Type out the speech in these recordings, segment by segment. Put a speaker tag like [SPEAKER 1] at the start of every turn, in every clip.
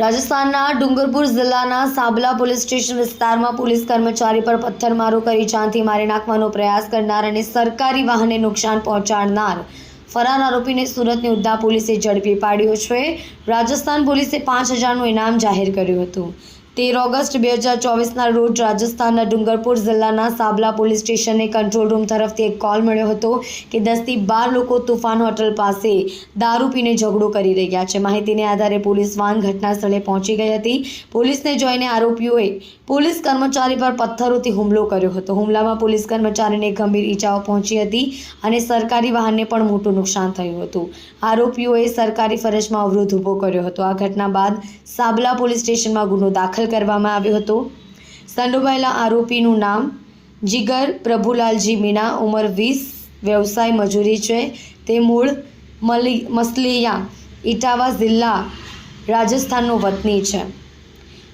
[SPEAKER 1] રાજસ્થાનના ડુંગરપુર જિલ્લાના સાબલા police station વિસ્તારમાં પોલીસ કર્મચારી પર પથ્થરમારો કરી જાનથી મારી નાખવાનો પ્રયાસ કરનાર અને સરકારી વાહનને નુકસાન પહોંચાડનાર ફરાર આરોપીને સુરતની ઉધના પોલીસે ઝડપી પાડ્યો છે। રાજસ્થાન પોલીસે 5,000નું ઇનામ જાહેર કર્યું હતું। 13 ઓગસ્ટ 2024ના રોજ રાજસ્થાનના ડુંગરપુર જિલ્લાના સાબલા પોલીસ સ્ટેશનને કંટ્રોલ રૂમ તરફથી એક કોલ મળ્યો હતો કે 10થી 12 લોકો તુફાન હોટલ પાસે દારૂ પીને ઝઘડો કરી રહ્યા છે। માહિતીને આધારે પોલીસ વાન ઘટના સ્થળે પહોંચી ગઈ હતી। પોલીસને જોઈને આરોપીઓએ પોલીસ કર્મચારી પર પથ્થરોથી હુમલો કર્યો હતો। હુમલામાં પોલીસ કર્મચારીને ગંભીર ઈજાઓ પહોંચી હતી અને સરકારી વાહનને પણ મોટું નુકસાન થયું હતું। આરોપીઓએ સરકારી ફરજમાં અવરોધ ઊભો કર્યો હતો। આ ઘટના બાદ સાબલા પોલીસ સ્ટેશનમાં ગુનો દાખલ કરવામાં આવ્યો હતો। સંડોવાયેલા આરોપીનું નામ જીગર પ્રભુલાલજી મીણા, ઉંમર 20, વ્યવસાય મજૂરી છે। તે મૂળ મસલિયા ઇટાવા જિલ્લા રાજસ્થાનનો વતની છે।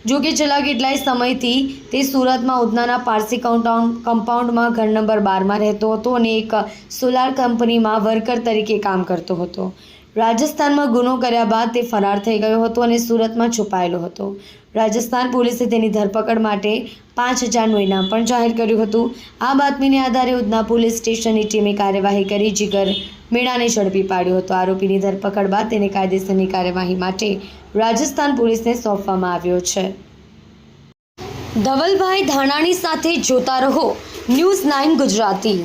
[SPEAKER 1] જો કે છેલ્લા કેટલાય સમયથી તે સુરતમાં ઉધનાના પારસી કમ્પાઉન્ડમાં ઘર નંબર 12માં રહેતો હતો અને એક સોલાર કંપનીમાં વર્કર તરીકે કામ કરતો હતો। રાજસ્થાનમાં ગુનો કર્યા બાદ તે ફરાર થઈ ગયો હતો અને સુરતમાં છુપાયેલો હતો। રાજસ્થાન પોલીસે તેની ધરપકડ માટે 5,000નું ઇનામ પણ જાહેર કર્યું હતું। આ બાતમીને આધારે ઉધના પોલીસ સ્ટેશનની ટીમે કાર્યવાહી કરી જીગર મીણાને ઝડપી પાડ્યો હતો। આરોપીની ધરપકડ બાદ તેને કાયદેસરની કાર્યવાહી માટે રાજસ્થાન પોલીસને સોંપવામાં આવ્યો છે। ધવલભાઈ ધાનાણી સાથે જોતા રહો ન્યૂઝ 9 ગુજરાતી।